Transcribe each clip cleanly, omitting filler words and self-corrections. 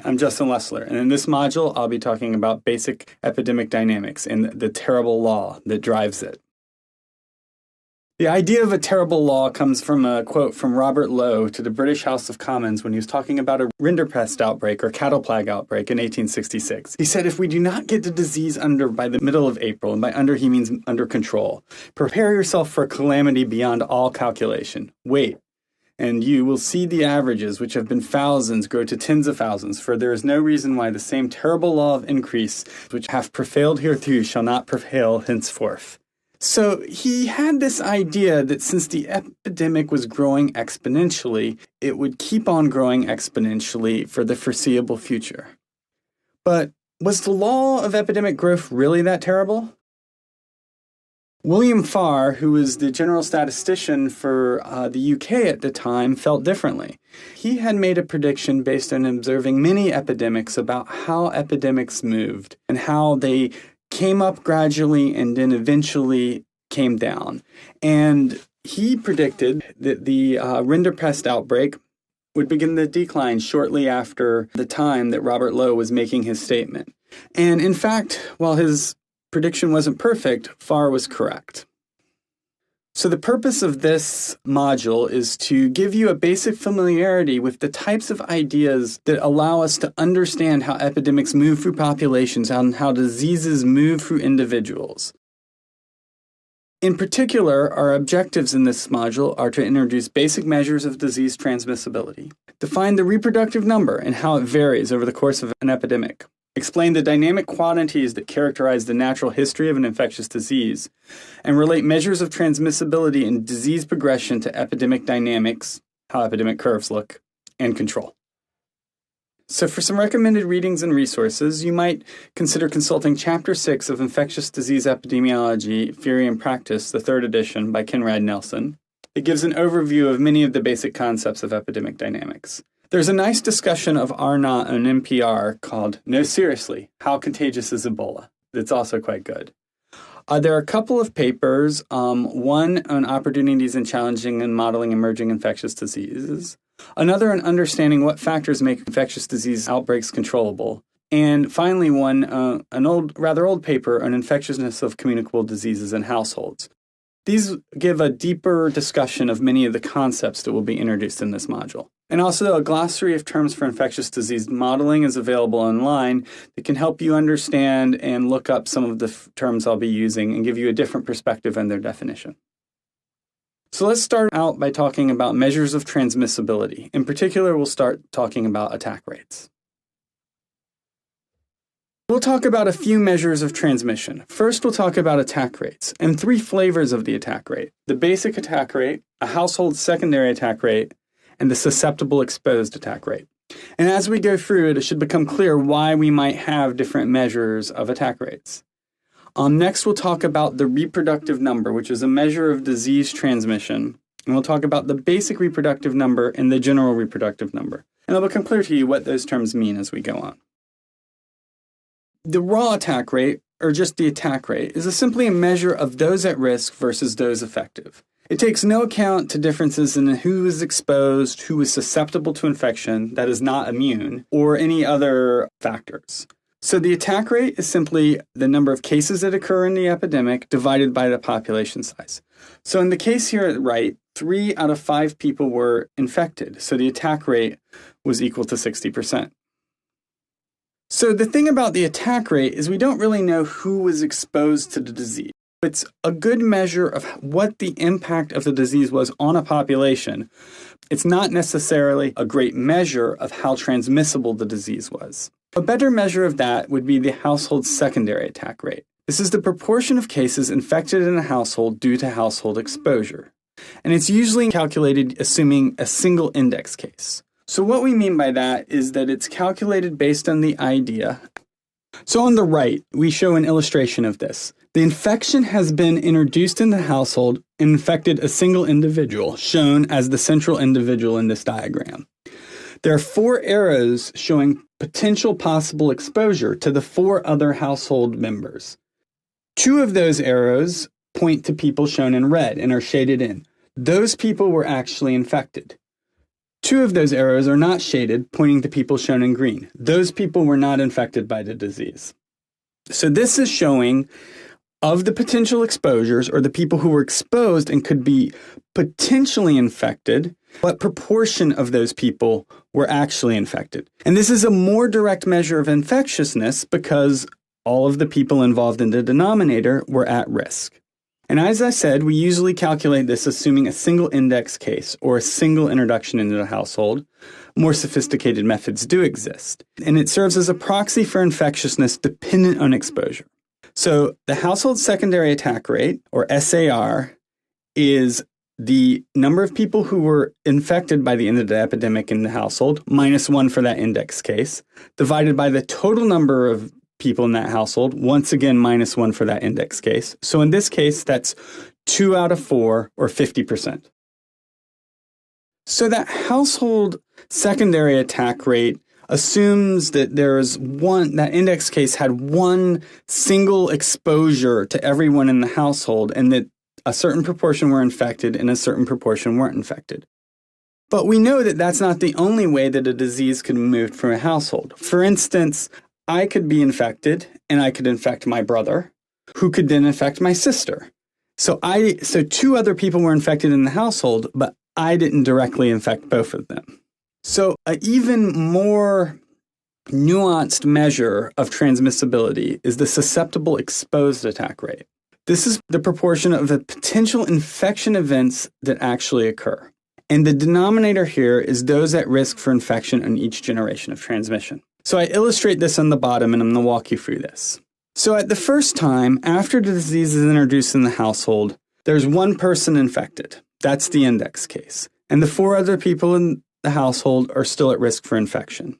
I'm Justin Lessler, and in this module, I'll be talking about basic epidemic dynamics and the terrible law that drives it. The idea of a terrible law comes from a quote from Robert Lowe to the British House of Commons when he was talking about a rinderpest outbreak or cattle plague outbreak in 1866. He said, if we do not get the disease under by the middle of April, and by under he means under control, prepare yourself for a calamity beyond all calculation. Wait, and you will see the averages, which have been thousands, grow to tens of thousands, for there is no reason why the same terrible law of increase, which hath prevailed hitherto, shall not prevail henceforth. So he had this idea that since the epidemic was growing exponentially, it would keep on growing exponentially for the foreseeable future. But was the law of epidemic growth really that terrible? William Farr, who was the general statistician for the UK at the time, felt differently. He had made a prediction based on observing many epidemics about how epidemics moved and how they came up gradually and then eventually came down. And he predicted that the rinderpest outbreak would begin to decline shortly after the time that Robert Lowe was making his statement. And in fact, while his prediction wasn't perfect, Farr was correct. So the purpose of this module is to give you a basic familiarity with the types of ideas that allow us to understand how epidemics move through populations and how diseases move through individuals. In particular, our objectives in this module are to introduce basic measures of disease transmissibility, define the reproductive number and how it varies over the course of an epidemic, explain the dynamic quantities that characterize the natural history of an infectious disease, and relate measures of transmissibility and disease progression to epidemic dynamics, how epidemic curves look, and control. So for some recommended readings and resources, you might consider consulting Chapter 6 of Infectious Disease Epidemiology, Theory and Practice, the 3rd edition by Conrad Nelson. It gives an overview of many of the basic concepts of epidemic dynamics. There's a nice discussion of R0 on NPR called No Seriously, How Contagious is Ebola? That's also quite good. There are a couple of papers, one on opportunities in challenging and modeling emerging infectious diseases, another on understanding what factors make infectious disease outbreaks controllable, and finally one, an rather old paper on infectiousness of communicable diseases in households. These give a deeper discussion of many of the concepts that will be introduced in this module. And also, a glossary of terms for infectious disease modeling is available online that can help you understand and look up some of the terms I'll be using and give you a different perspective on their definition. So let's start out by talking about measures of transmissibility. In particular, we'll start talking about attack rates. We'll talk about a few measures of transmission. First, we'll talk about attack rates and 3 flavors of the attack rate: the basic attack rate, a household secondary attack rate, and the susceptible exposed attack rate. And as we go through it, it should become clear why we might have different measures of attack rates. Next, we'll talk about the reproductive number, which is a measure of disease transmission. And we'll talk about the basic reproductive number and the general reproductive number. And it'll become clear to you what those terms mean as we go on. The raw attack rate, or just the attack rate, is simply a measure of those at risk versus those effective. It takes no account to differences in who is exposed, who is susceptible to infection, that is not immune, or any other factors. So the attack rate is simply the number of cases that occur in the epidemic divided by the population size. So in the case here at right, 3 out of 5 people were infected. So the attack rate was equal to 60%. So the thing about the attack rate is we don't really know who was exposed to the disease. It's a good measure of what the impact of the disease was on a population. It's not necessarily a great measure of how transmissible the disease was. A better measure of that would be the household secondary attack rate. This is the proportion of cases infected in a household due to household exposure. And it's usually calculated assuming a single index case. So what we mean by that is that it's calculated based on the idea. So on the right, we show an illustration of this. The infection has been introduced in the household and infected a single individual, shown as the central individual in this diagram. There are 4 arrows showing potential possible exposure to the 4 other household members. 2 of those arrows point to people shown in red and are shaded in. Those people were actually infected. 2 of those arrows are not shaded, pointing to people shown in green. Those people were not infected by the disease. So this is showing of the potential exposures, or the people who were exposed and could be potentially infected, what proportion of those people were actually infected. And this is a more direct measure of infectiousness because all of the people involved in the denominator were at risk. And as I said, we usually calculate this assuming a single index case or a single introduction into the household. More sophisticated methods do exist. And it serves as a proxy for infectiousness dependent on exposure. So the household secondary attack rate, or SAR, is the number of people who were infected by the end of the epidemic in the household, minus 1 for that index case, divided by the total number of people in that household, once again, minus 1 for that index case. So in this case, that's 2 out of 4, or 50%. So that household secondary attack rate assumes that that index case had one single exposure to everyone in the household, and that a certain proportion were infected and a certain proportion weren't infected. But we know that that's not the only way that a disease could be moved from a household. For instance, I could be infected and I could infect my brother, who could then infect my sister. So 2 other people were infected in the household, but I didn't directly infect both of them. So an even more nuanced measure of transmissibility is the susceptible exposed attack rate. This is the proportion of the potential infection events that actually occur. And the denominator here is those at risk for infection in each generation of transmission. So I illustrate this on the bottom, and I'm going to walk you through this. So at the first time, after the disease is introduced in the household, there's 1 person infected. That's the index case. And the 4 other people in the household are still at risk for infection.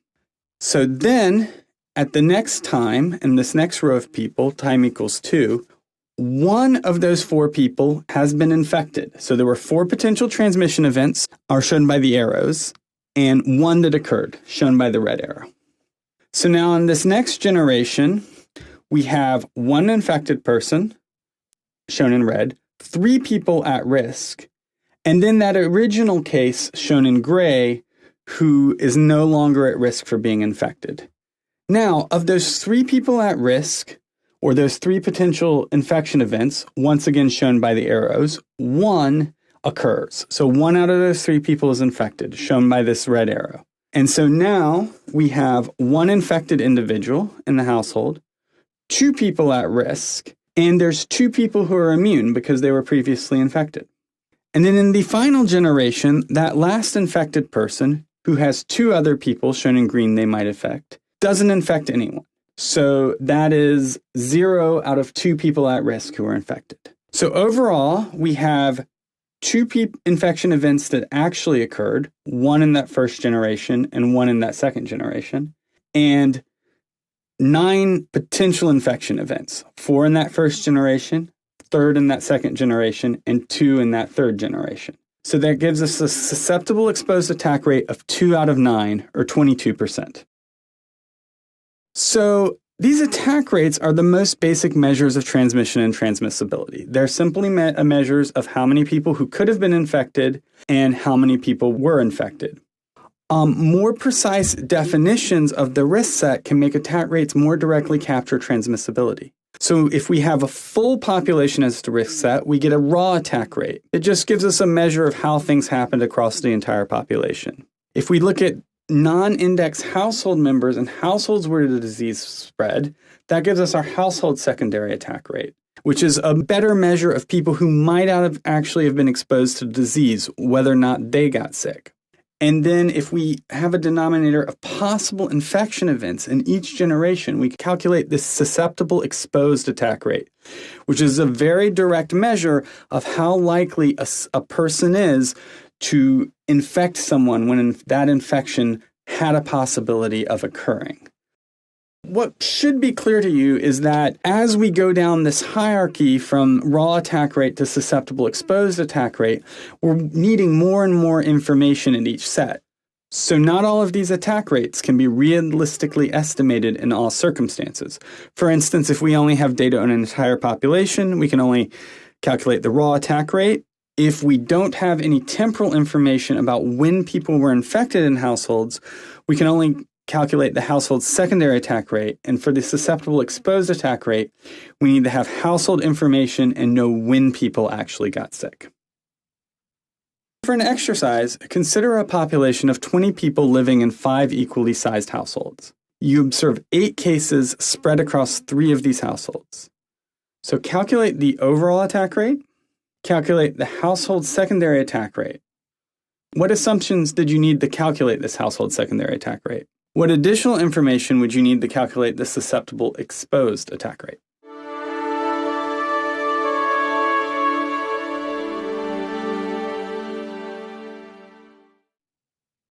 So then, at the next time, in this next row of people, time equals 2, 1 of those 4 people has been infected. So there were 4 potential transmission events, are shown by the arrows, and 1 that occurred, shown by the red arrow. So now in this next generation, we have 1 infected person, shown in red, 3 people at risk, and then that original case, shown in gray, who is no longer at risk for being infected. Now, of those 3 people at risk, or those 3 potential infection events, once again shown by the arrows, 1 occurs. So 1 out of those 3 people is infected, shown by this red arrow. And so now we have 1 infected individual in the household, 2 people at risk, and there's 2 people who are immune because they were previously infected. And then in the final generation, that last infected person, who has 2 other people shown in green they might infect, doesn't infect anyone. So that is 0 out of 2 people at risk who are infected. So overall, we have 2 infection events that actually occurred, 1 in that first generation and 1 in that second generation, and 9 potential infection events, 4 in that first generation, 3 in that second generation, and 2 in that third generation. So that gives us a susceptible exposed attack rate of 2 out of 9, or 22%. So these attack rates are the most basic measures of transmission and transmissibility. They're simply measures of how many people who could have been infected and how many people were infected. More precise definitions of the risk set can make attack rates more directly capture transmissibility. So if we have a full population as the risk set, we get a raw attack rate. It just gives us a measure of how things happened across the entire population. If we look at non-index household members and households where the disease spread, that gives us our household secondary attack rate, which is a better measure of people who might actually have been exposed to the disease, whether or not they got sick. And then if we have a denominator of possible infection events in each generation, we calculate this susceptible exposed attack rate, which is a very direct measure of how likely a person is to infect someone when that infection had a possibility of occurring. What should be clear to you is that as we go down this hierarchy from raw attack rate to susceptible exposed attack rate, we're needing more and more information in each set. So not all of these attack rates can be realistically estimated in all circumstances. For instance, if we only have data on an entire population, we can only calculate the raw attack rate, If we don't have any temporal information about when people were infected in households, we can only calculate the household's secondary attack rate. And for the susceptible exposed attack rate, we need to have household information and know when people actually got sick. For an exercise, consider a population of 20 people living in 5 equally sized households. You observe 8 cases spread across 3 of these households. So calculate the overall attack rate, calculate the household secondary attack rate. What assumptions did you need to calculate this household secondary attack rate? What additional information would you need to calculate the susceptible exposed attack rate?